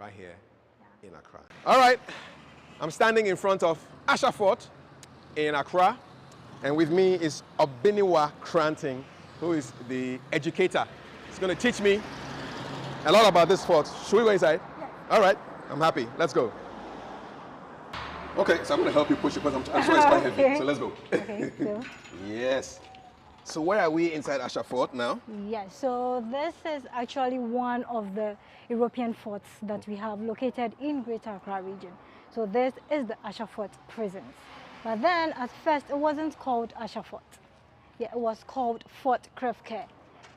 right here in Accra. All right, I'm standing in front of Asha Fort in Accra, and with me is Obiniwa Cranting, who is the educator. He's going to teach me a lot about this fort. Should we go inside? Yeah. All right, I'm happy. Let's go. Okay, so I'm going to help you push it because I'm sure it's quite heavy. So let's go. Okay, so. Yes. So where are we inside Asha Fort now? Yes, so this is actually one of the European forts that we have located in Greater Accra region. So this is the Asha Fort prisons. But then at first it wasn't called Asha Fort. Yeah, it was called Fort Krefke,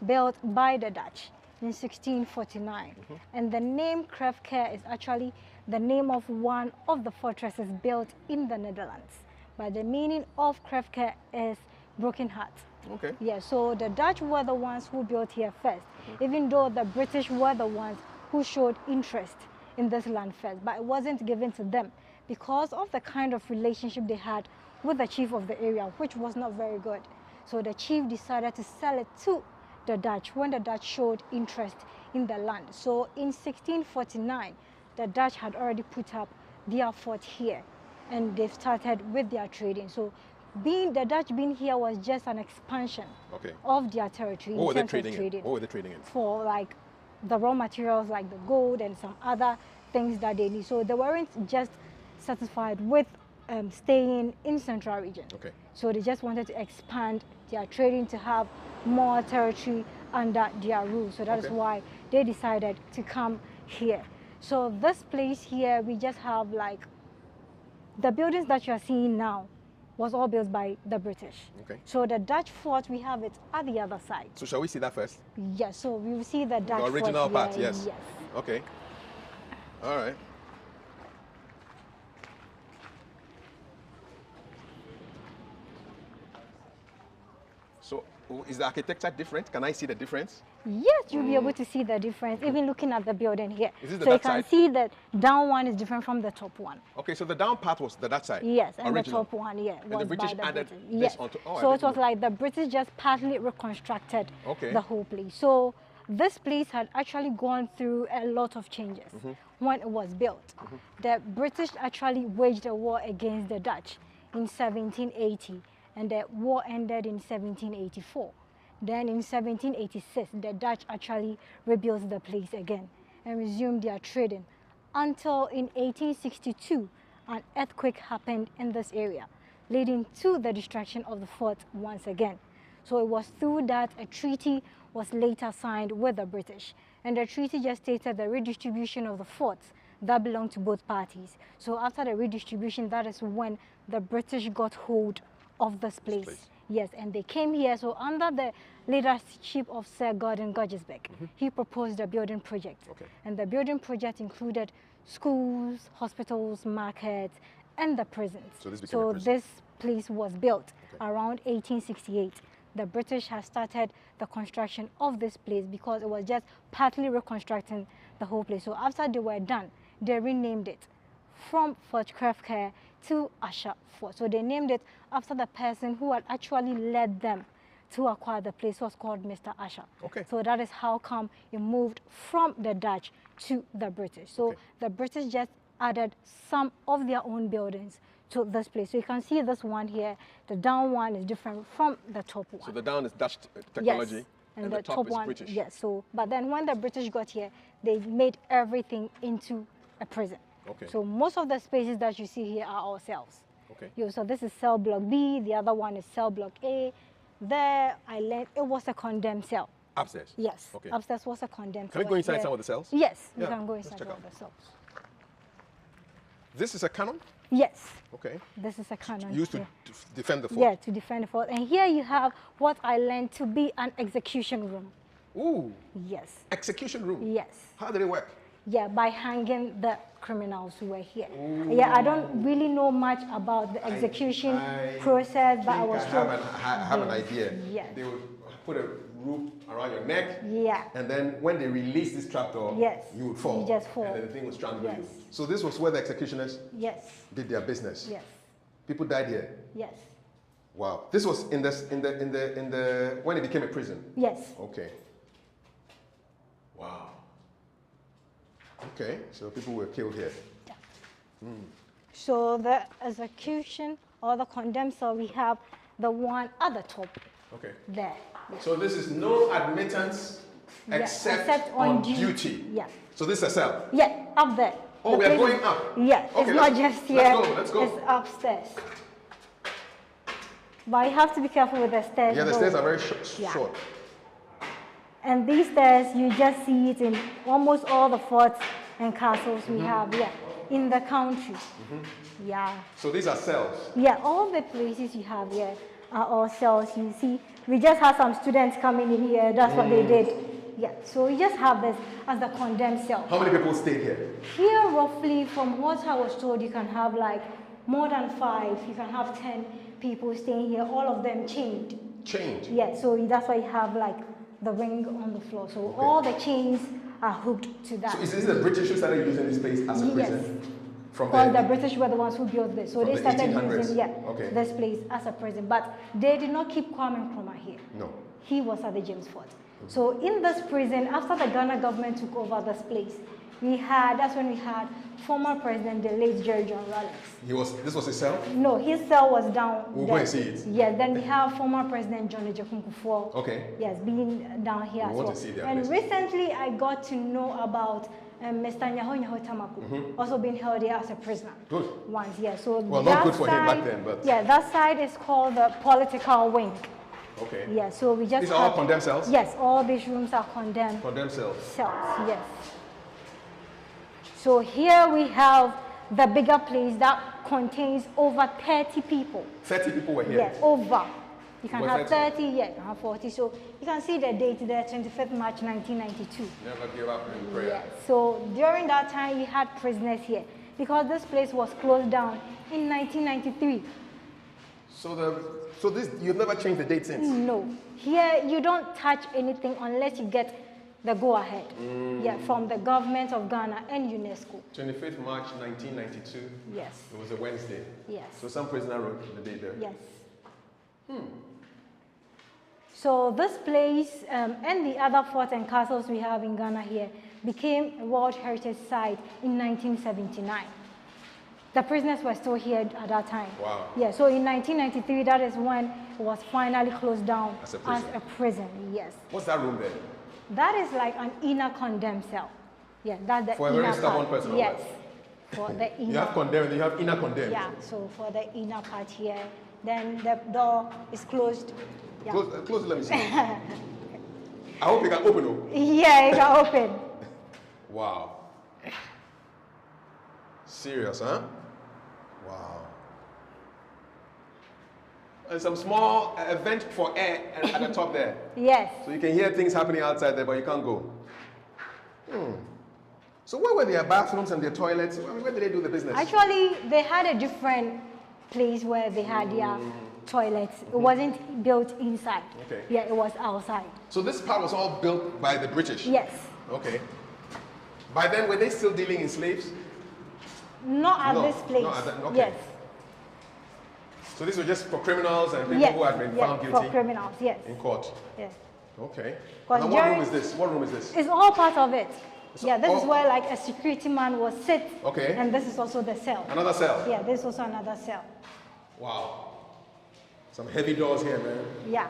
built by the Dutch in 1649. And the name Krefke is actually the name of one of the fortresses built in the Netherlands. But the meaning of Krefke is broken heart. Okay. Yeah, so the Dutch were the ones who built here first, even though the British were the ones who showed interest in this land first, but it wasn't given to them because of the kind of relationship they had with the chief of the area, which was not very good. So the chief decided to sell it to the Dutch when the Dutch showed interest in the land. So in 1649, the Dutch had already put up their fort here, and they started with their trading. So the Dutch being here was just an expansion of their territory in terms of trading. What were they trading in? For like the raw materials like the gold and some other things that they need. So they weren't just satisfied with staying in Central region. Okay. So they just wanted to expand their trading to have more territory under their rule. So that is why they decided to come here. So this place here, we just have like the buildings that you are seeing now was all built by the British. Okay. So the Dutch fort, we have it at the other side. So shall we see that first? Yes, so we will see the Dutch fort. The original part, here. yes. Yes. Okay. All right. So is the architecture different? Can I see the difference? Yes, you'll be able to see the difference, even looking at the building here. Is this the so Dutch you can side? see that down one is different from the top one. Okay, so the down part was the Dutch side? Yes, and original. the top one, yeah, and was the British by the added British. this Yes. onto... So it was like the British just partly reconstructed the whole place. So this place had actually gone through a lot of changes when it was built. The British actually waged a war against the Dutch in 1780, and the war ended in 1784. Then in 1786, the Dutch actually rebuilt the place again and resumed their trading until in 1862, an earthquake happened in this area, leading to the destruction of the fort once again. So it was through that a treaty was later signed with the British, and the treaty just stated the redistribution of the forts that belonged to both parties. So after the redistribution, that is when the British got hold of this place. Yes, and they came here. So under the leadership of Sir Gordon Gorgesbeck, he proposed a building project. And the building project included schools, hospitals, markets, and the prisons. So this became a prison. This place was built around 1868. The British had started the construction of this place because it was just partly reconstructing the whole place. So after they were done, they renamed it from Fort Krefke to Asha Fort. So they named it after the person who had actually led them to acquire the place, was called Mr. Asha. So that is how come it moved from the Dutch to the British. So the British just added some of their own buildings to this place. So you can see this one here, the down one is different from the top one. So the down is Dutch technology, yes. and the top is British. Yes, so, but then when the British got here, they made everything into a prison. So most of the spaces that you see here are all cells. So this is cell block B, the other one is cell block A. There, it was a condemned cell. Upstairs? Yes, upstairs was a condemned cell. Can we go inside some of the cells? Yes, you can go inside some of the cells. This is a cannon? Yes. Okay. This is a cannon. Used to defend the fort? Yeah, to defend the fort. And here you have what I learned to be an execution room. Ooh. Yes. Execution room? Yes. How did it work? Yeah, by hanging the criminals who were here. Ooh. Yeah, I don't really know much about the execution process, but I was told. I have an idea. Yes. They would put a rope around your neck. Yeah. And then when they release this trapdoor, you would fall. You just fall. And then the thing would strangle you. So this was where the executioners did their business. Yes. People died here. Yes. Wow. This was in the when it became a prison. Yes. Okay. Wow. Okay, so people were killed here. Yeah. So the execution or the condemned cell, we have the one at the top. Okay. There. Yeah. So this is no admittance except on duty. Yeah. So this is a cell? Yeah, up there. Oh, we are going up? Yeah, okay, it's not just here. Let's go. It's upstairs. But you have to be careful with the stairs. Yeah, the stairs are very short. And these stairs, you just see it in almost all the forts and castles we have in the country. Yeah. So these are cells? Yeah, all the places you have here are all cells. You see, we just had some students coming in here. That's what they did. Yeah, so we just have this as the condemned cell. How many people stayed here? Here, roughly, from what I was told, you can have like more than 5. You can have 10 people staying here, all of them chained. Chained? Yeah, so that's why you have like the ring on the floor. So all the chains are hooked to that. So is this the British who started using this place as a prison? Because the British were the ones who built this. So they started using this place as a prison. But they did not keep Kwame Nkrumah here. No. He was at the James Fort. So in this prison, after the Ghana government took over this place, that's when we had former president, the late Jerry John Rawlings. This was his cell? No, his cell was down We'll go and see it. Yes, then we have former president John Ejekunkufor. Okay. Yes, being down here as well. To see that and recently I got to know about Mr. Nyaho Tamaku, also being held here as a prisoner. Good. Once, yeah. So well, not good for him back then, but... Yeah, that side is called the political wing. Okay. Yeah, so we just These are all condemned cells? Yes, all these rooms are condemned. Condemned cells? Cells, yes. So here we have the bigger place that contains over 30 people. 30 people were here? Yes, over. You can have 30, yeah, you can have 40. So you can see the date there, 25th March 1992. Never give up in prayer. Yeah. So during that time, we had prisoners here because this place was closed down in 1993. So this, you've never changed the date since? No. Here, you don't touch anything unless you get the go-ahead from the government of Ghana and UNESCO. 25th March 1992? Yes. It was a Wednesday? Yes. So some prisoner wrote the date there? Yes. So this place and the other forts and castles we have in Ghana here became a World Heritage Site in 1979. The prisoners were still here at that time. Wow. Yeah, so in 1993, that is when it was finally closed down as a prison. Yes. What's that room there? That is like an inner condemned cell. Yeah, that's the for inner a very stubborn part. Person. Yes. For the inner. You have condemned, you have inner condemned. Yeah, so for the inner part here, then the door is closed. Yeah. Close it, let me see. I hope you can open it. Yeah, you can open. Wow. Serious, huh? Wow. And some small vent for air at the top there. Yes. So you can hear things happening outside there, but you can't go. So where were their bathrooms and their toilets? I mean, where did they do the business? Actually, they had a different place where they had their toilets. It wasn't built inside. Okay. Yeah, it was outside. So this part was all built by the British? Yes. Okay. By then, were they still dealing in slaves? Not at this place. Not at that, okay. Yes. So these were just for criminals and people who had been found guilty? For criminals, yes. In court? Yes. Okay. And what room is this? What room is this? It's all part of it. So, yeah, this is where like a security man was sit. Okay. And this is also the cell. Another cell? Yeah, this is also another cell. Wow. Some heavy doors here, man. Yeah.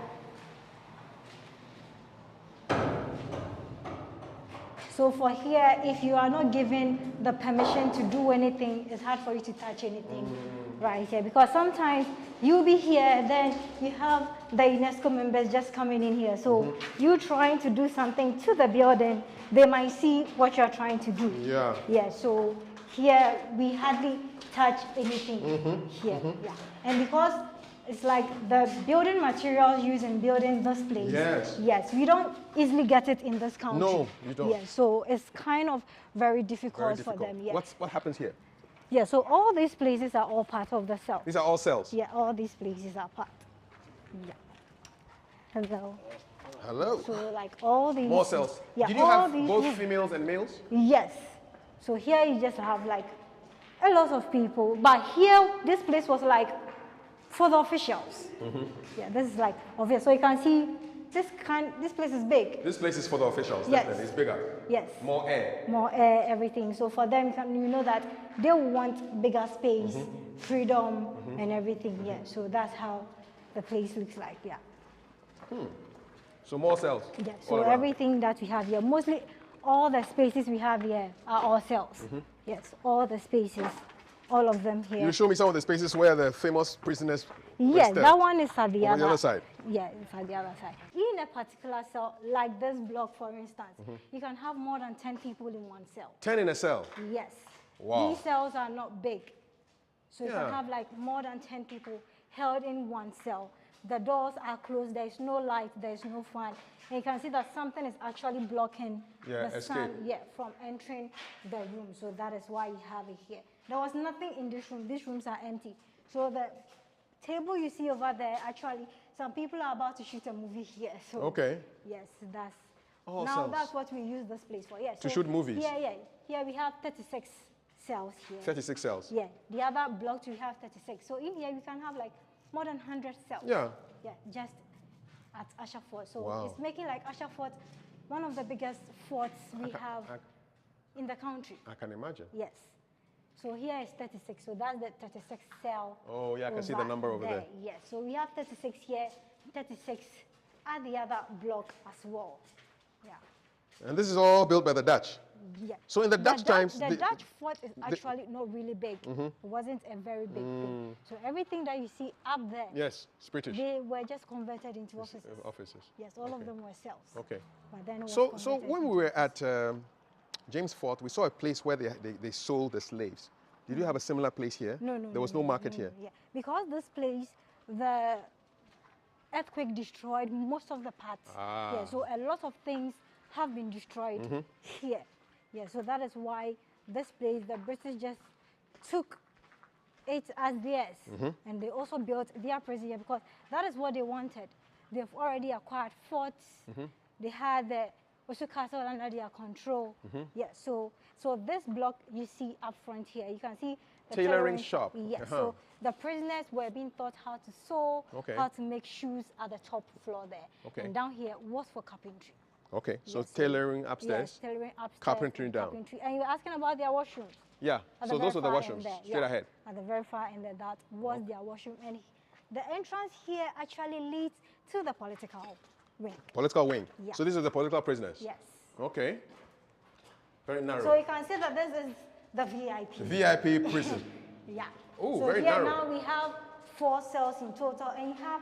So for here, if you are not given the permission to do anything, it's hard for you to touch anything right here. Because sometimes you'll be here, then you have the UNESCO members just coming in here. So you trying to do something to the building, they might see what you're trying to do. Yeah. Yeah, so here we hardly touch anything here. Yeah. And because it's like the building materials used in building this place. Yes. Yes, we don't easily get it in this country. No, you don't. Yeah, so it's kind of very difficult for them. Yeah. What happens here? Yeah, so all these places are all part of the cell. These are all cells? Yeah, all these places are part. Yeah. Hello. Hello. So like all these. More cells. Yeah. Did you have both females and males? Yes. So here you just have like a lot of people. But here, this place was like for the officials. Yeah, this is like obvious. So you can see this place is big. This place is for the officials, yes. definitely. It's bigger. Yes. More air. More air, everything. So for them, you know that they want bigger space, freedom, and everything. Yeah. So that's how the place looks like. Yeah. So more cells. Yeah. So everything that we have here, mostly all the spaces we have here are all cells. Yes. All the spaces, all of them here. You show me some of the spaces where the famous prisoners. Yes, that one is at the other side. Yeah, it's at the other side. In a particular cell, like this block, for instance, you can have more than 10 people in one cell. 10 in a cell? Yes. Wow. These cells are not big. So you can have like more than 10 people held in one cell. The doors are closed, there is no light, there is no fan. And you can see that something is actually blocking the sun from entering the room. So that is why you have it here. There was nothing in this room. These rooms are empty. So the table you see over there, actually, some people are about to shoot a movie here. So yes, that's that's what we use this place for. Yes. To shoot movies. Here we have 36 cells here. 36 cells. Yeah. The other blocks we have 36. So in here we can have like more than 100 cells. Yeah. Yeah. Just at Usher Fort. So it's making like Usher Fort one of the biggest forts we have in the country. I can imagine. Yes. So here is 36, so that's the 36 cell. Oh, yeah, I can see the number over there. Yes, so we have 36 here, 36 at the other block as well. Yeah. And this is all built by the Dutch? Yeah. So in the Dutch times... The Dutch fort is actually not really big. It wasn't a very big thing. So everything that you see up there... Yes, it's British. They were just converted into offices. Yes, all of them were cells. Okay. But then so when we were at... James Fort, we saw a place where they sold the slaves. Did you have a similar place here? No. There was no market here? Yeah, because this place, the earthquake destroyed most of the parts. Yeah, so a lot of things have been destroyed here. Yeah, so that is why this place, the British just took it as theirs. And they also built their prison here because that is what they wanted. They've already acquired forts. They had the Osu Castle under their control. Yeah, so this block you see up front here, you can see the tailoring shop. Yeah, so the prisoners were being taught how to sew, how to make shoes at the top floor there. And down here was for carpentry. Okay, so tailoring upstairs, tailoring upstairs, carpentry down. And you were asking about their washroom. Yeah, so those are the washrooms, straight ahead. At the very far end, that was their washroom. And the entrance here actually leads to the political wing. Political wing? Yeah. So these are the political prisoners? Yes. Okay. Very narrow. So you can see that this is the VIP. VIP prison. Yeah. Oh, so very here narrow. Now we have 4 cells in total, and you have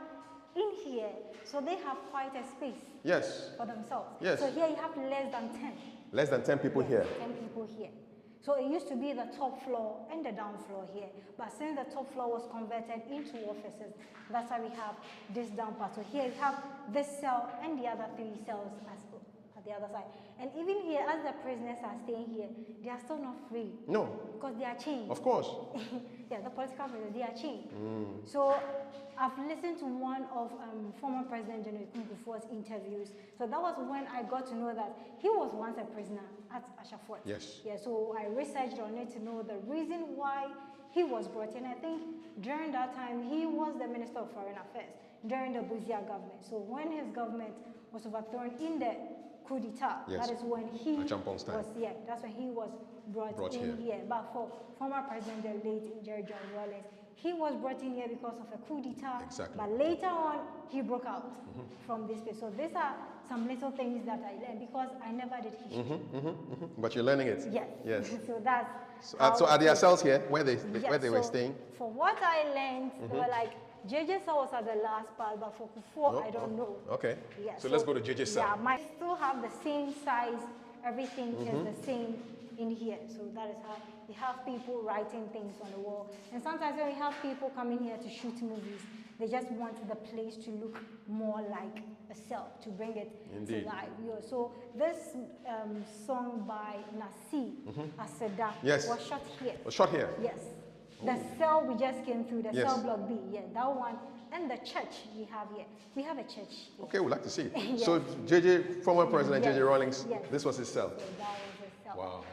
in here, so they have quite a space. Yes. For themselves. Yes. So here you have less than 10. Less than 10 people here. 10 people here. So it used to be the top floor and the down floor here. But since the top floor was converted into offices, that's why we have this down part. So here you have this cell and the other 3 cells at the other side. And even here, as the prisoners are staying here, they are still not free. No. Because they are chained. Of course. Yeah, the political prisoners, they are chained. So I've listened to one of former President General Kufuor's interviews. So that was when I got to know that he was once a prisoner at Usher Fort. Yes. Yeah, so I researched on it to know the reason why he was brought in. I think during that time, he was the Minister of Foreign Affairs during the Buzia government. So when his government was overthrown in the coup d'etat, that is when he was, that's when he was brought in here. But for former President, the late Niger John Rawlings, he was brought in here because of a coup d'etat. Exactly. But later on, he broke out from this place. So these are some little things that I learned because I never did history. But you're learning it. Yes. Yes. So that's. So are there cells here where they were staying? For what I learned, they were like, JJ cell was at the last part, but for Kufuor, I don't know. Okay. Yeah, so let's go to JJ cell. Yeah, might still have the same size. Everything is the same in here. So that is how we have people writing things on the wall. And sometimes when we have people coming here to shoot movies, they just want the place to look more like a cell, to bring it to life. So this song by Nasi Aseda was shot here. Was shot here? Yes. The cell we just came through, the cell block B, that one, and the church we have here. We have a church here. Okay, we'd like to see it. So JJ, former President JJ Rawlings, this was his cell. So that was his cell. Wow.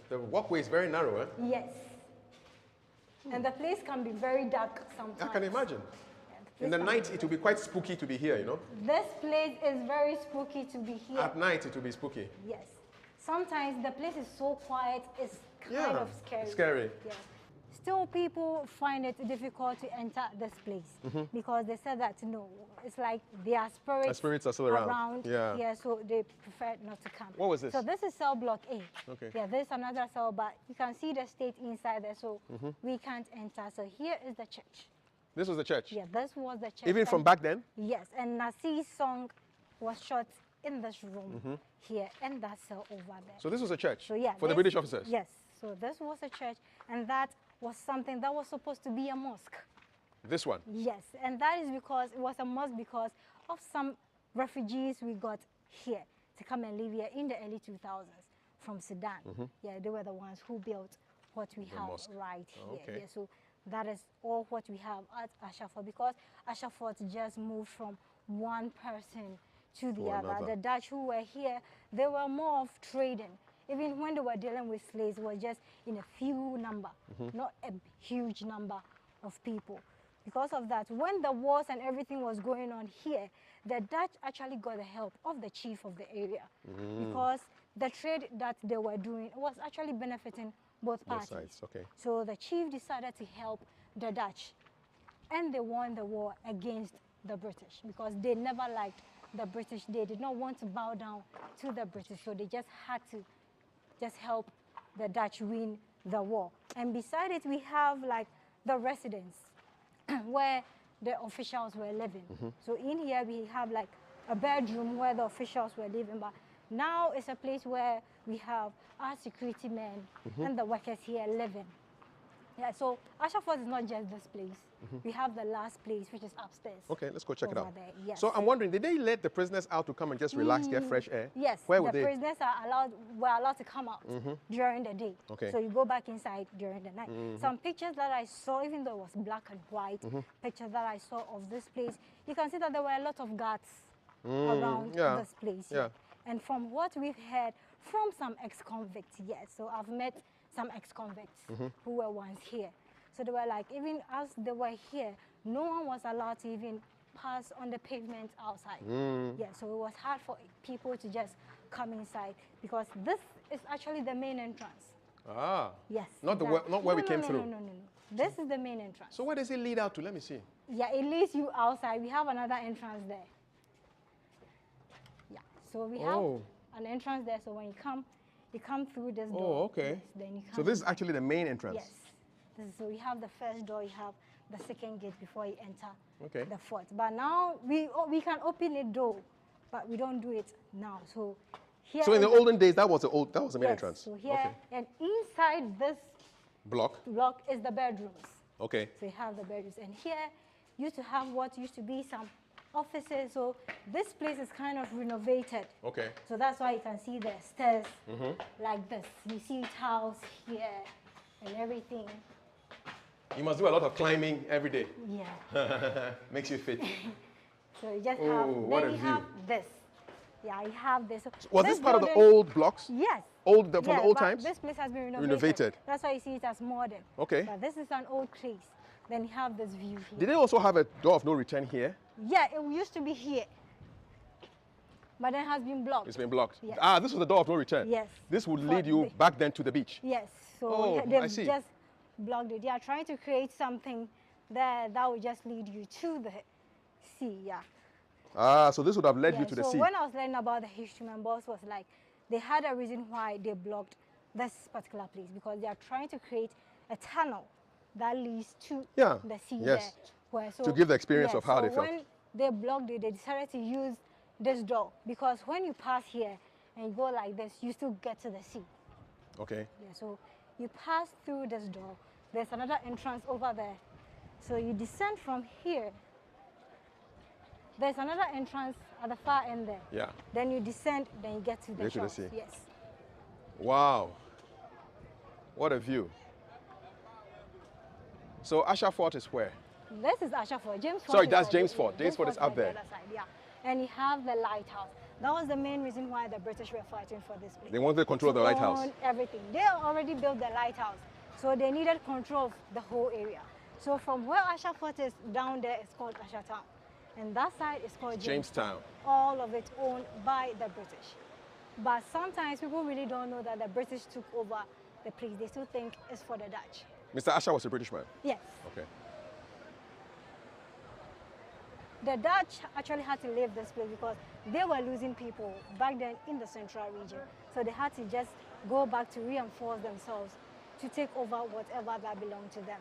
The walkway is very narrow, eh? Yes. And the place can be very dark sometimes. I can imagine. Yeah, the In the night, it will be quite spooky to be here, you know? This place is very spooky to be here. At night, it will be spooky. Yes. Sometimes the place is so quiet, it's kind of scary. Scary. Yeah. Still, people find it difficult to enter this place because they said that, no, it's like their spirits are still around. Yeah, so they prefer not to come. What was this? So this is cell block A. Okay. Yeah, there's another cell, but you can see the state inside there, so we can't enter. So here is the church. This was the church? Yeah, this was the church. Even from back then? Yes, and Nasi's song was shot in this room here and that cell over there. So this was a church? So yeah, for the British officers? Yes, so this was a church, and that was something that was supposed to be a mosque. This one? Yes, and that is because it was a mosque because of some refugees we got here to come and live here in the early 2000s from Sudan. Yeah, they were the ones who built what we have mosque. right here. Okay. Yeah, so that is all what we have at Ashafort, because Ashafort just moved from one person to the other. The Dutch who were here, they were more of trading. Even when they were dealing with slaves, it was just in a few number, not a huge number of people. Because of that, when the wars and everything was going on here, the Dutch actually got the help of the chief of the area because the trade that they were doing was actually benefiting both parties. Both sides, okay. So the chief decided to help the Dutch, and they won the war against the British because they never liked the British. They did not want to bow down to the British, so they just had to just help the Dutch win the war. And beside it, we have like the residence where the officials were living. So in here, we have like a bedroom where the officials were living, but now it's a place where we have our security men and the workers here living. Yeah, so Ashafort is not just this place. We have the last place, which is upstairs. Okay, let's go check it out. There. Yes. So I'm wondering, did they let the prisoners out to come and just relax, get fresh air? Yes. Where were the prisoners were allowed to come out during the day. Okay. So you go back inside during the night. Some pictures that I saw, even though it was black and white, pictures that I saw of this place, you can see that there were a lot of guards around this place. Yeah. And from what we've heard from some ex-convicts, yes. So I've met some ex-convicts who were once here. So they were like, even as they were here, no one was allowed to even pass on the pavement outside. Yeah, so it was hard for people to just come inside because this is actually the main entrance. Ah. Yes. Not where we came through. No. This is the main entrance. So where does it lead out to? Let me see. Yeah, it leads you outside. We have another entrance there. Yeah, so we have an entrance there. So when you come through this door. Oh, okay. Yes, then you come so this is actually the main entrance? Yes. So we have the first door, you have the second gate before you enter the fort. But now we can open it door, but we don't do it now. So here. So in the olden days, that was the main entrance. So here and inside this block is the bedrooms. Okay. So you have the bedrooms, and here used to have what used to be some offices. So this place is kind of renovated. Okay. So that's why you can see the stairs like this. You see tiles here and everything. You must do a lot of climbing every day. Yeah. Makes you fit. So you just have, then you have this. Yeah, you have this. So was this part of the old blocks? Yes. From the old times? This place has been renovated. That's why you see it as modern. Okay. But this is an old place. Then you have this view here. Did they also have a door of no return here? Yeah, it used to be here. But then it has been blocked. It's been blocked. Yes. Ah, this was the door of no return. Yes. This would lead you back then to the beach. Yes. So they've just blocked it. They are trying to create something that would just lead you to the sea. Yeah. Ah, so this would have led you to the sea. So when I was learning about the history, my boss was like, they had a reason why they blocked this particular place, because they are trying to create a tunnel that leads to the sea there. Where, to give the experience of how they felt. When they blocked it, they decided to use this door, because when you pass here and you go like this, you still get to the sea. Okay. Yeah, so you pass through this door. There's another entrance over there. So you descend from here. There's another entrance at the far end there. Yeah. Then you descend, then you get to the shore. Yes. Wow. What a view. So Ashafort is where? This is Ashafort. James Fort. Sorry, that's James Fort. James Fort is up there. The other side, yeah. And you have the lighthouse. That was the main reason why the British were fighting for this place. They wanted to control the lighthouse. Everything. They already built the lighthouse, so they needed control of the whole area. So from where Asha Fort is down there, it's called Asha Town. And that side is called Jamestown. All of it owned by the British. But sometimes people really don't know that the British took over the place. They still think it's for the Dutch. Mr. Asha was a British man? Yes. Okay. The Dutch actually had to leave this place because they were losing people back then in the central region. So they had to just go back to reinforce themselves to take over whatever that belonged to them.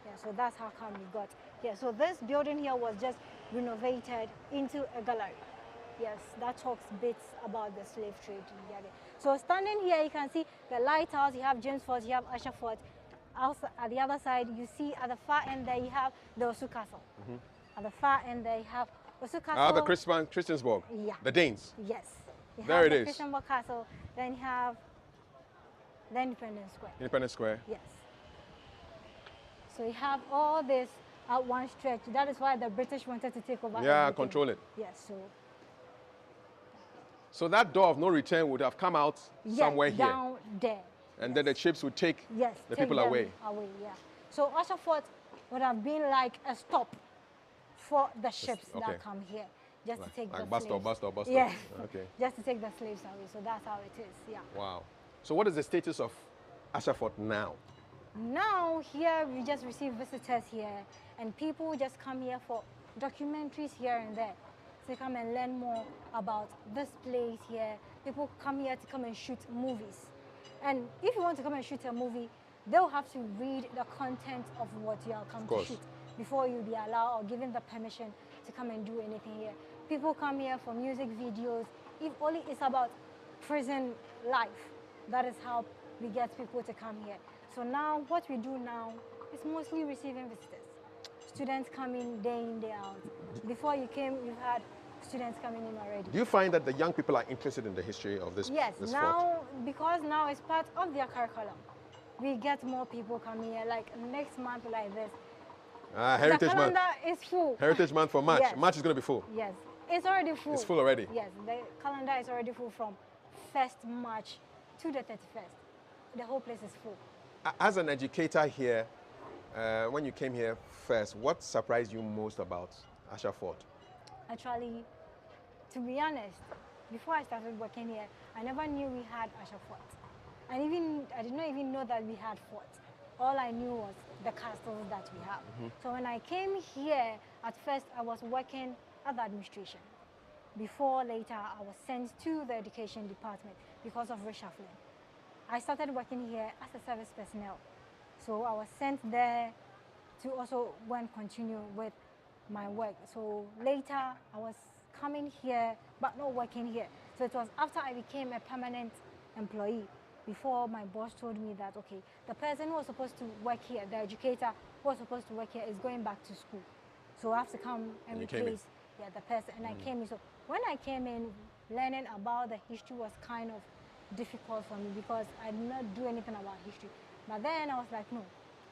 Yeah, so that's how come we got here. So this building here was just renovated into a gallery. Yes, that talks bits about the slave trade. So standing here, you can see the lighthouse, you have James Fort, you have Asha Fort. Also, at the other side, you see at the far end there, you have the Osu Castle. At the far end there, you have Osu Castle. The Christiansborg. Yeah. The Danes. Yes. There it is. Christiansborg Castle. Then you have the Independence Square. Independence Square. Yes. So you have all this at one stretch. That is why the British wanted to take over. Yeah, everything. control it. Yes. So that door of no return would have come out somewhere here. Down there. And then the ships would take the people away. Yeah. So Asha Fort would have been like a stop for the ships that come here, just to take the slaves. Bus stop. Yeah. Okay. Just to take the slaves away. So that's how it is. Yeah. Wow. So what is the status of Asha Fort now? Now here we just receive visitors here, and people just come here for documentaries here and there. So they come and learn more about this place here. People come here to come and shoot movies. And if you want to come and shoot a movie, they'll have to read the content of what you are come to shoot before you'll be allowed or given the permission to come and do anything here. People come here for music videos. If only it's about prison life, that is how we get people to come here. So now what we do now is mostly receiving visitors. Students come in, day out. Before you came, you had students coming in already. Do you find that the young people are interested in the history of this Yes, this now, fort? Because now it's part of their curriculum. We get more people coming here, like next month like this. Heritage the calendar Month. is full. Heritage Month for March. Yes. March is going to be full. Yes, it's already full. It's full already? Yes, the calendar is already full from 1st March to the 31st. The whole place is full. As an educator here, when you came here first, what surprised you most about Asha Fort? Actually, to be honest, before I started working here, I never knew we had Asha Fort. I did not even know that we had forts. All I knew was the castles that we have. So when I came here, at first I was working at the administration. Before later, I was sent to the education department because of reshuffling. I started working here as a service personnel. So I was sent there to also go and continue with my work. So later, I was coming here, but not working here. So it was after I became a permanent employee, before my boss told me that, okay, the person who was supposed to work here, the educator who was supposed to work here is going back to school. So I have to come and replace the person. And I came in. So when I came in, learning about the history was kind of difficult for me because I did not do anything about history. But then I was like, no,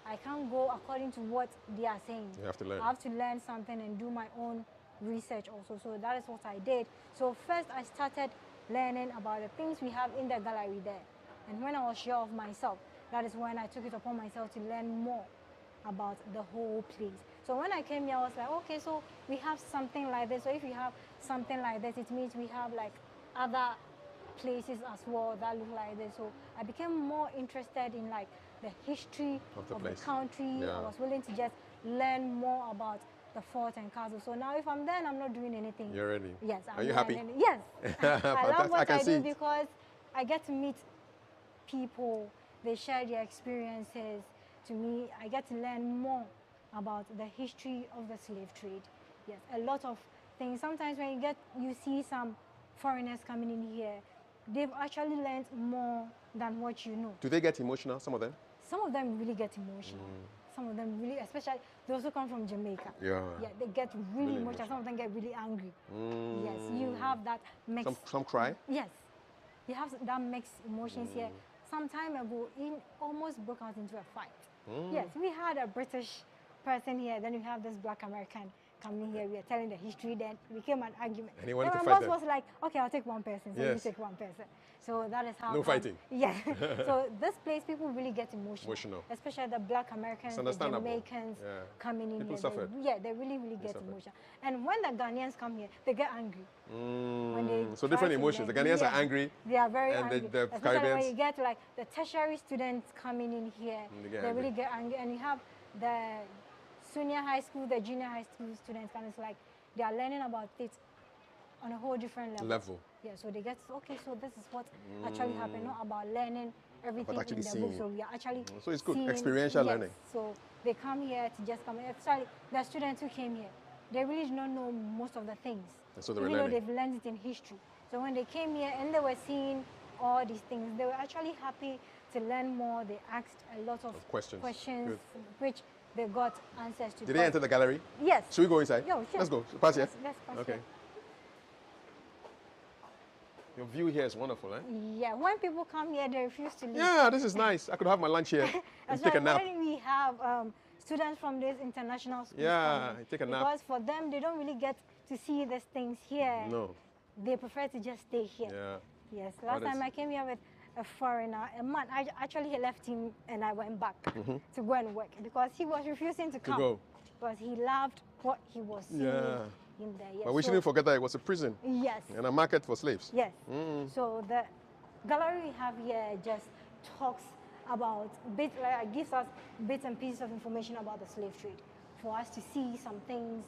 I can't go according to what they are saying. You have to learn. I have to learn something and do my own research also. So that is what I did. So first I started learning about the things we have in the gallery there. And when I was sure of myself, that is when I took it upon myself to learn more about the whole place. So when I came here, I was like, okay, so we have something like this. So if we have something like this, it means we have like other places as well that look like this. So I became more interested in like the history of the country. I was willing to just learn more about the fort and castle. So now if I'm there and I'm not doing anything. You're ready? Yes. Are you happy? Yes. I love what I do it. because I get to meet people. They share their experiences to me. I get to learn more about the history of the slave trade. Yes, a lot of things. Sometimes when you see some foreigners coming in here, they've actually learned more than what you know. Do they get emotional, some of them? Some of them really get emotional. Some of them really, especially those who come from Jamaica. Yeah, they get really emotional. Some of them get really angry. Yes, you have that mix. Some cry? Yes, you have that mixed emotions here. Some time ago, it almost broke out into a fight. Yes, we had a British person here, then we have this Black American coming here, we are telling the history, then it became an argument. And he wanted to my fight boss them. was like, okay, I'll take one person, so Yes. you take one person. So that is how. No fighting. Yeah. So this place, people really get emotional. Emotional. Especially the Black Americans, It's the understandable. Jamaicans Yeah. coming in People here. suffered. They really get suffered. emotional. And when the Ghanaians come here, they get angry. When they So try different to emotions. learn. The Ghanaians are angry. They are very and angry. the Especially when Caribbeans. you get like the tertiary students coming in here, they really get angry. And you have the senior high school, the junior high school students, and it's like they are learning about it on a whole different level. Yeah, so they get, okay, so this is what actually happened, not about learning everything in the book. So we are actually so it's good, seeing, experiential learning. So they come here to just come. Actually, the students who came here, they really do not know most of the things. And so they were even learning. though they've learned it in history. So when they came here and they were seeing all these things, they were actually happy to learn more. They asked a lot of questions which they got answers to. Did they enter the gallery? Yes. Should we go inside? Yo, sure. Let's go. Pass here. Let's pass okay. here. Your view here is wonderful, eh? Yeah, when people come here, they refuse to leave. Yeah, this is nice. I could have my lunch here and take a nap. When we have students from these international schools, take a nap. Because for them, they don't really get to see these things here. No. They prefer to just stay here. Yeah. Yes, last time I came here with a foreigner, a man. I actually left him and I went back to go and work because he was refusing to come. go. Because he loved what he was seeing in there. Yes. But we shouldn't forget that it was a prison. Yes. And a market for slaves. Yes. So the gallery we have here just talks about, gives us bits and pieces of information about the slave trade for us to see some things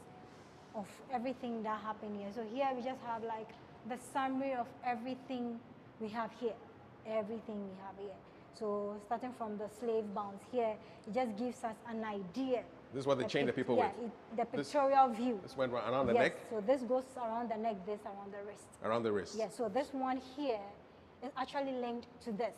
of everything that happened here. So here we just have like the summary of everything we have here. Everything we have here. So starting from the slave bounds here, it just gives us an idea. This is what they chain the people with? The pictorial view. This went around the neck? So this goes around the neck, this around the wrist. Around the wrist? Yes, so this one here is actually linked to this.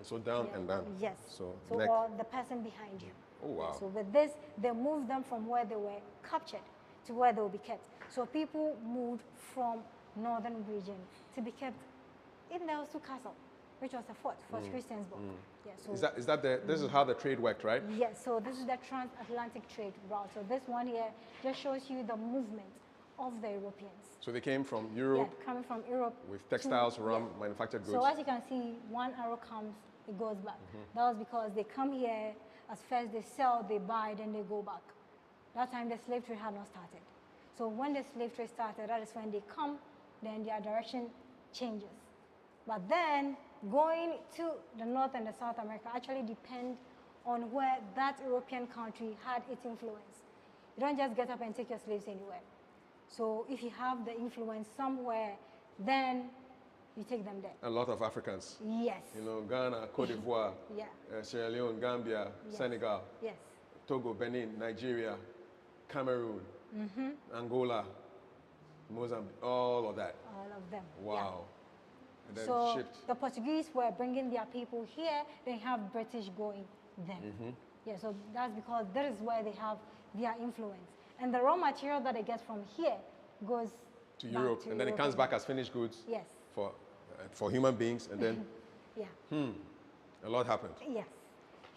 So down and down? Yes. So neck. Or the person behind you. Oh, wow. So with this, they moved them from where they were captured to where they will be kept. So people moved from northern region to be kept in the Osu Castle, which was a fort, Fort Christiansburg. Yeah, so this is how the trade worked, right? Yes, so this is the transatlantic trade route. So this one here just shows you the movement of the Europeans. So they came from Europe? Yeah, coming from Europe. With textiles, rum, manufactured goods. So as you can see, one arrow comes, it goes back. That was because they come here, as first they sell, they buy, then they go back. That time the slave trade had not started. So when the slave trade started, that is when they come, then their direction changes. But then going to the North and the South America actually depend on where that European country had its influence. You don't just get up and take your slaves anywhere. So if you have the influence somewhere, then you take them there. A lot of Africans. Yes. You know, Ghana, Cote d'Ivoire, Sierra Leone, Gambia, Senegal, Togo, Benin, Nigeria, Cameroon, Angola, Mozambique, all of that. All of them. Wow. And then so shipped. The Portuguese were bringing their people here, they have British going then. Yeah, so that's because that is where they have their influence. And the raw material that they get from here goes to Europe, and then it comes back as finished goods. Yes. For human beings, and then a lot happened. Yes.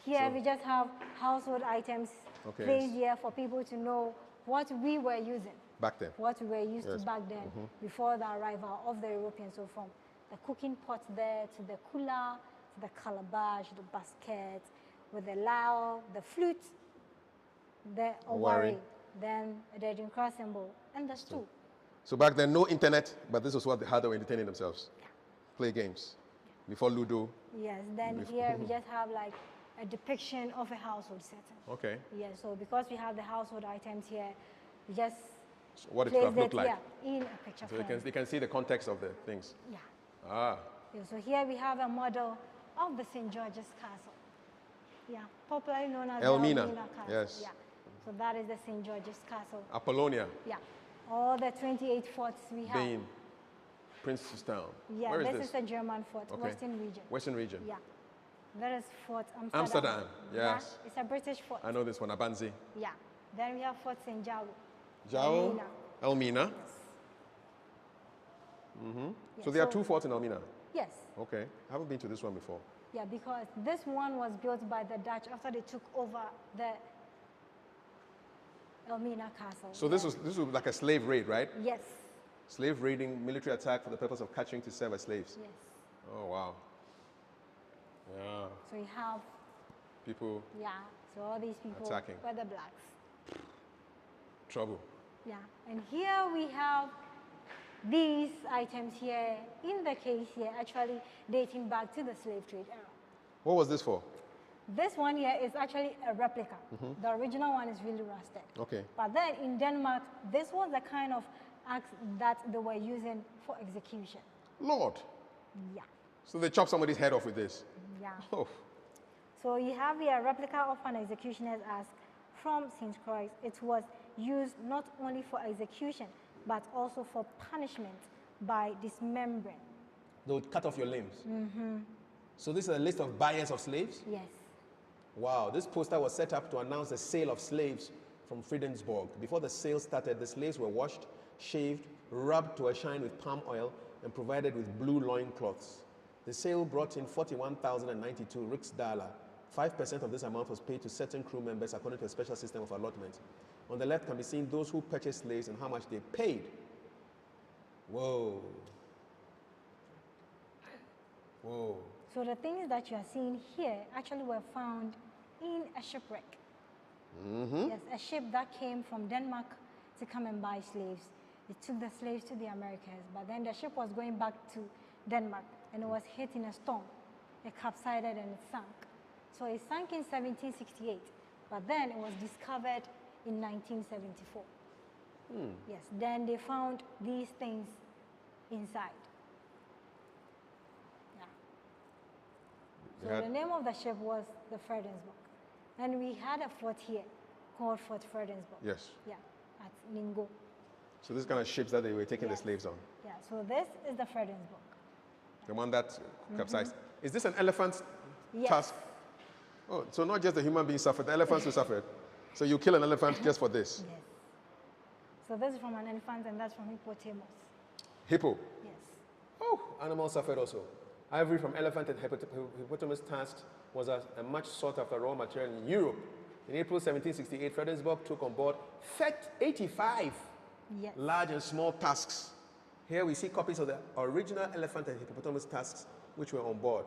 Here we just have household items placed here for people to know what we were using. Back then. What we were used to back then, before the arrival of the Europeans. So from the cooking pot there, to the cooler, to the calabash, the basket, with the lao, the flute, the owari, then the dinkra symbol, and the stool. So back then, no internet, but this was what they had to entertain themselves. Yeah. Play games. Before Ludo. Yes, then here we just have like a depiction of a household setting. Okay. Yeah, so because we have the household items here, we just what it could have looked like. Yeah, in a picture so they can see the context of the things. Yeah. Ah. Yeah, so here we have a model of the St. George's Castle. Yeah, popularly known as Elmina. Castle. Yes. Yeah. So that is the St. George's Castle. Apollonia. Yeah. All the 28 forts we have. Bain. Princestown. Yeah, where is this is a German fort, Western region. Western region. Yeah. That is Fort Amsterdam. Amsterdam, yes. Yeah, it's a British fort. I know this one, Abanzi. Yeah. Then we have Fort St. Jao. Jao? Elmina. Yes. Yeah, so there are two forts in Elmina? Yes. Okay. I haven't been to this one before. Yeah, because this one was built by the Dutch after they took over the Elmina Castle. So this was like a slave raid, right? Yes. Slave raiding, military attack for the purpose of capturing to serve as slaves. Yes. Oh, wow. Yeah. So you have people. Yeah. So all these people attacking. were the blacks. Trouble. Yeah. And here we have these items here in the case here actually dating back to the slave trade era. What was this for? This one here is actually a replica. The original one is really rusted. Okay. But then in Denmark, this was the kind of axe that they were using for execution. Lord. Yeah. So they chop somebody's head off with this? Yeah. Oh. So you have here a replica of an executioner's axe from St. Croix. It was used not only for execution, but also for punishment by dismembering. They would cut off your limbs? So this is a list of buyers of slaves? Yes. Wow, this poster was set up to announce the sale of slaves from Friedensburg. Before the sale started, the slaves were washed, shaved, rubbed to a shine with palm oil, and provided with blue loin cloths. The sale brought in 41,092 riksdaler. 5% of this amount was paid to certain crew members according to a special system of allotment. On the left can be seen those who purchased slaves and how much they paid. Whoa. Whoa. So the things that you are seeing here actually were found in a shipwreck. Yes, a ship that came from Denmark to come and buy slaves. It took the slaves to the Americas, but then the ship was going back to Denmark and it was hit in a storm. It capsized and it sank. So it sank in 1768, but then it was discovered in 1974. Yes, then they found these things inside. So the name of the ship was the Fredensburg. And we had a fort here called Fort Fredensburg. Yes. Yeah, at Ningo. So this kind of ships that they were taking the slaves on? Yeah, so this is the Fredensburg. The one that capsized. Is this an elephant tusk? Oh, so not just the human being suffered, the elephants who suffered. So you kill an elephant just for this? Yes. So this is from an elephant and that's from hippopotamus. Hippo? Yes. Oh, animals suffered also. Ivory from elephant and hippopotamus tusks was a much sought after raw material in Europe. In April 1768, Fredensburg took on board 85 large and small tusks. Here we see copies of the original elephant and hippopotamus tusks which were on board.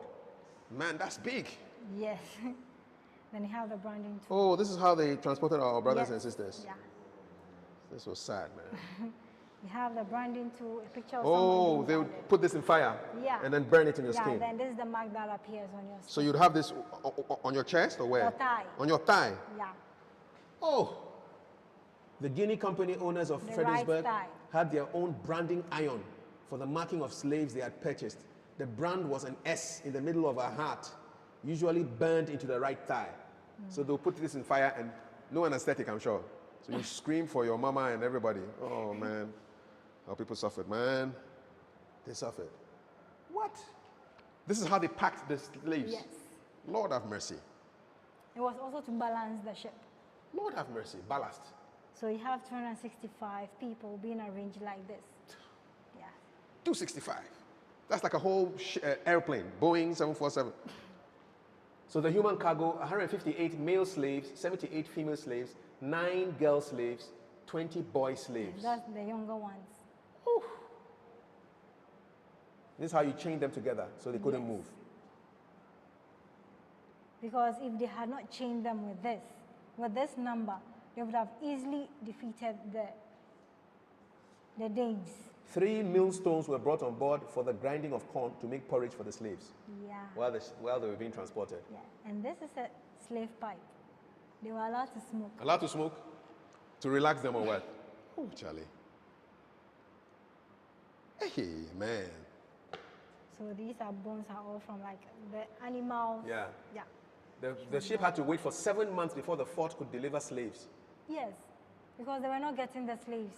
Man, that's big. Yes. Then you have the branding too. Oh, this is how they transported our brothers and sisters. Yeah. This was sad, man. You have the branding too, a picture of oh, they would put this in fire and then burn it in your skin. Yeah, then this is the mark that appears on your skin. So you'd have this on your chest or where? Your thigh. On your thigh? Yeah. Oh, the Guinea company owners of Fredensburg had their own branding iron for the marking of slaves they had purchased. The brand was an S in the middle of a heart, usually burned into the right thigh. So they'll put this in fire and no anesthetic, I'm sure. So you scream for your mama and everybody. Oh, man. How people suffered, man. They suffered. What? This is how they packed the slaves? Yes. Lord have mercy. It was also to balance the ship. Lord have mercy. Ballast. So you have 265 people being arranged like this. Yeah. 265. That's like a whole airplane, Boeing 747. So the human cargo, 158 male slaves, 78 female slaves, 9 girl slaves, 20 boy slaves. That's the younger ones. Oof. This is how you chain them together so they couldn't move. Because if they had not chained them with this number, they would have easily defeated the Danes. 3 millstones were brought on board for the grinding of corn to make porridge for the slaves. Yeah. While they were being transported. Yeah. And this is a slave pipe. They were allowed to smoke. Allowed to smoke? To relax them or what? Oh, Charlie. Hey, man. So these bones are all from like the animals. Yeah. Yeah. The ship had to wait for 7 months before the fort could deliver slaves. Yes, because they were not getting the slaves,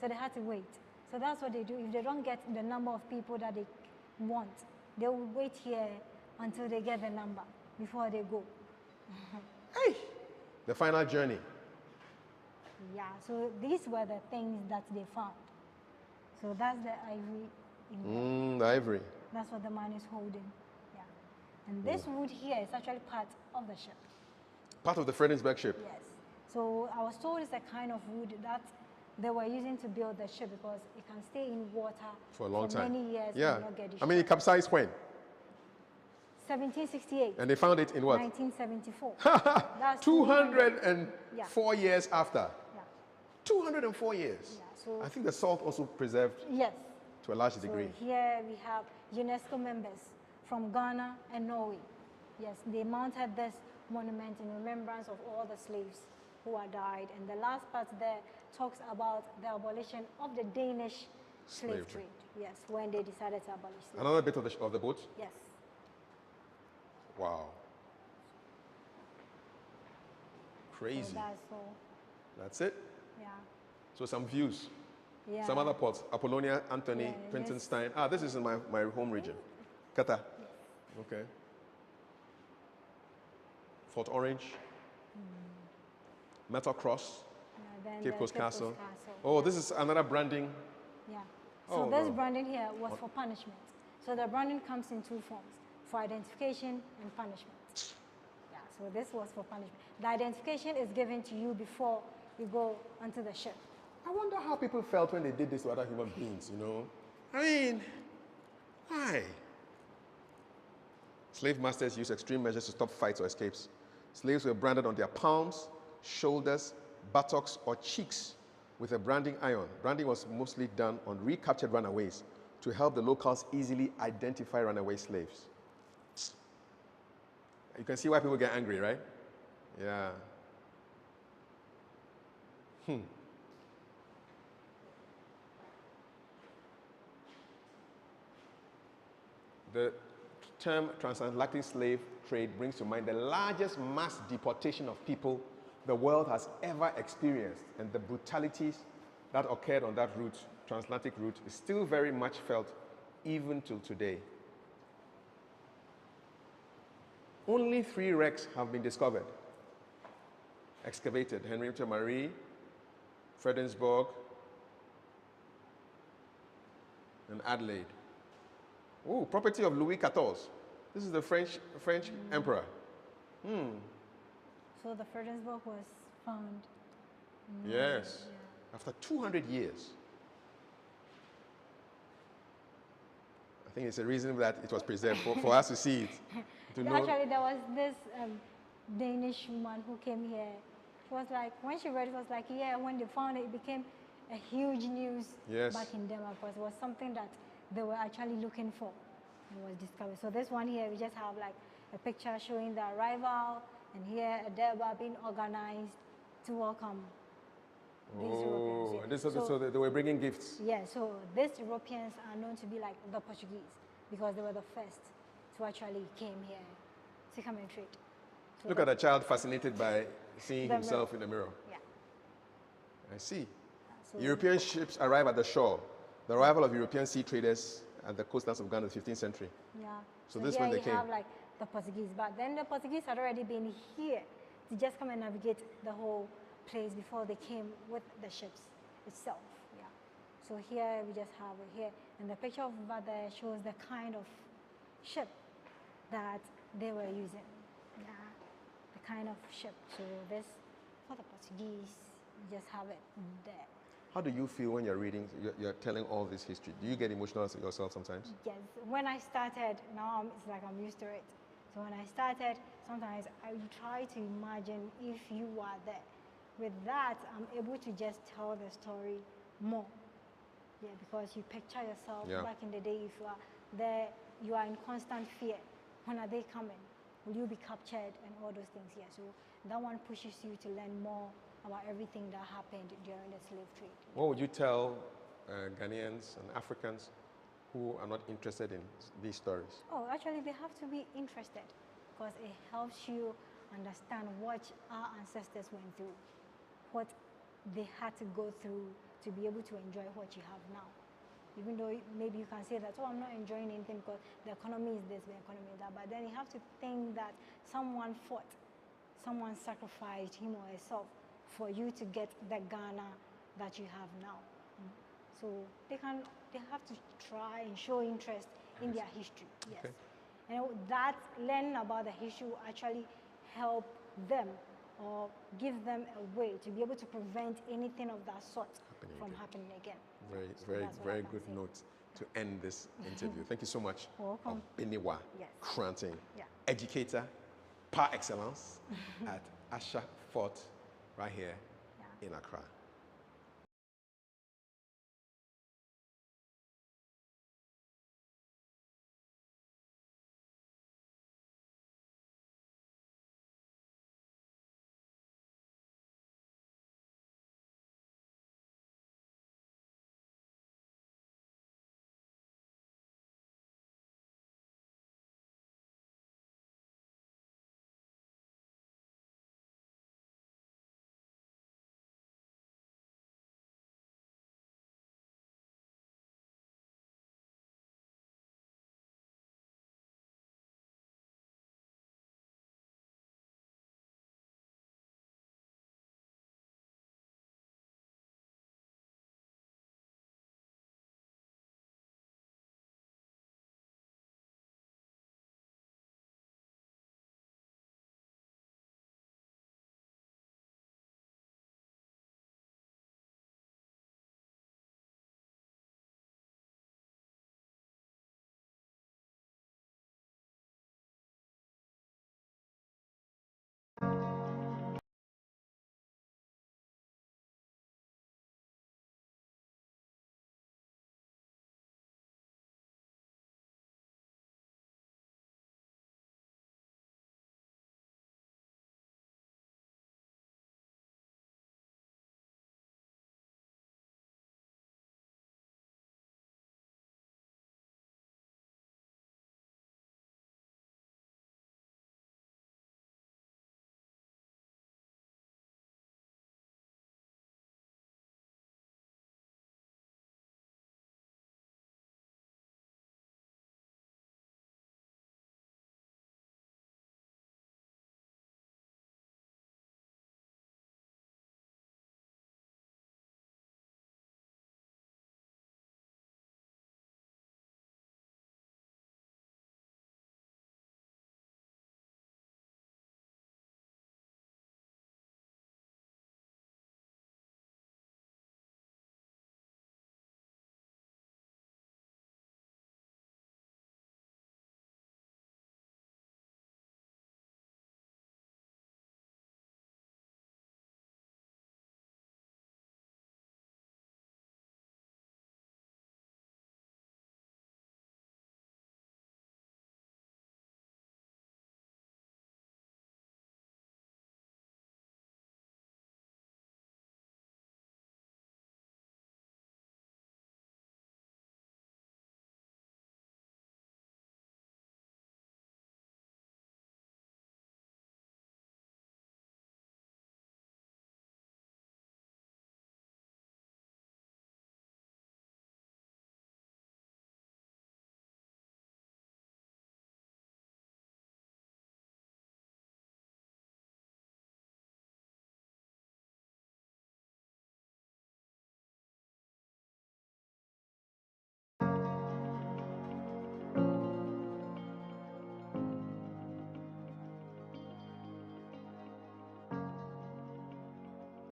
so they had to wait. So that's what they do. If they don't get the number of people that they want, they will wait here until they get the number before they go. Hey, the final journey. Yeah, so these were the things that they found. So that's the ivory. The ivory. That's what the man is holding. Yeah. And this wood here is actually part of the ship. Part of the Fredensburg ship? Yes. So I was told it's a kind of wood that they were using to build the ship because it can stay in water for a long time. Many years. Yeah. And not get I mean, it capsized when? 1768. And they found it in what? 1974. That's 204 years after. Yeah. 204 years. Yeah, so I think the salt also preserved. Yes. To a large degree. So here we have UNESCO members from Ghana and Norway. Yes, they mounted this monument in remembrance of all the slaves who had died. And the last part there talks about the abolition of the Danish slave trade. Yes, when they decided to abolish slavery. Another bit of the boat? Yes. Wow. Crazy. So that's all. That's it? Yeah. So some views. Yeah. Some other ports. Apollonia, Anthony, Prinsenstein. Ah, this is in my home region. Qatar. Yes. Okay. Fort Orange. Metal Cross. Yeah, Cape Coast Castle. Castle. Oh, this is another branding. Yeah. So oh, this no. branding here was for punishment. So the branding comes in two forms, for identification and punishment. Yeah, so this was for punishment. The identification is given to you before you go onto the ship. I wonder how people felt when they did this to other human beings, you know? I mean, why? Slave masters used extreme measures to stop fights or escapes. Slaves were branded on their palms, shoulders, buttocks, or cheeks with a branding iron. Branding was mostly done on recaptured runaways to help the locals easily identify runaway slaves. You can see why people get angry, right? Yeah. The term transatlantic slave trade brings to mind the largest mass deportation of people the world has ever experienced, and the brutalities that occurred on that route, transatlantic route, is still very much felt even till today. Only 3 wrecks have been discovered, excavated: Henrietta Marie, Fredensborg, and Adelaide. Oh, property of Louis XIV. This is the French emperor. So the Fredensborg was found. Yes, yeah. After 200 years. I think it's a reason that it was preserved for us to see it. Actually, there was this Danish woman who came here. She was like, when she read it, was like, yeah, when they found it, it became a huge news back in Denmark, because it was something that they were actually looking for and was discovered. So this one here, we just have like a picture showing the arrival, and here a derby being organized to welcome these Europeans. Yeah. So they were bringing gifts. Yeah, so these Europeans are known to be like the Portuguese, because they were the first to actually came here to come and trade. So look at a child fascinated by seeing himself in the mirror. Yeah. I see. So European ships arrive at the shore. The arrival of European sea traders at the coastlands of Ghana in the 15th century. Yeah. So this is when they came. You have like the Portuguese, but then the Portuguese had already been here to just come and navigate the whole place before they came with the ships itself. Yeah. So here we just have it here, and the picture over there shows the kind of ship that they were using. Yeah. The kind of ship. So this for the Portuguese, you just have it there. How do you feel when you're reading, you're telling all this history? Do you get emotional yourself sometimes? Yes. When I started, now it's like I'm used to it. So when I started, sometimes I try to imagine if you were there. With that, I'm able to just tell the story more. Yeah, because you picture yourself back in the day. If you are there, you are in constant fear. When are they coming? Will you be captured and all those things? Yeah, so that one pushes you to learn more about everything that happened during the slave trade. What would you tell Ghanaians and Africans who are not interested in these stories? Oh, actually, they have to be interested, because it helps you understand what our ancestors went through, what they had to go through to be able to enjoy what you have now. Even though maybe you can say that, oh, I'm not enjoying anything because the economy is this, the economy is that, but then you have to think that someone fought, someone sacrificed him or herself for you to get the Ghana that you have now. So they have to try and show interest in their history. Yes. Okay. And that learning about the history will actually help them or give them a way to be able to prevent anything of that sort from happening again. Very good note to end this interview. Thank you so much. Welcome. Beniwa Cranting, Yeah. educator par excellence at ACCRA Fort right here in Accra.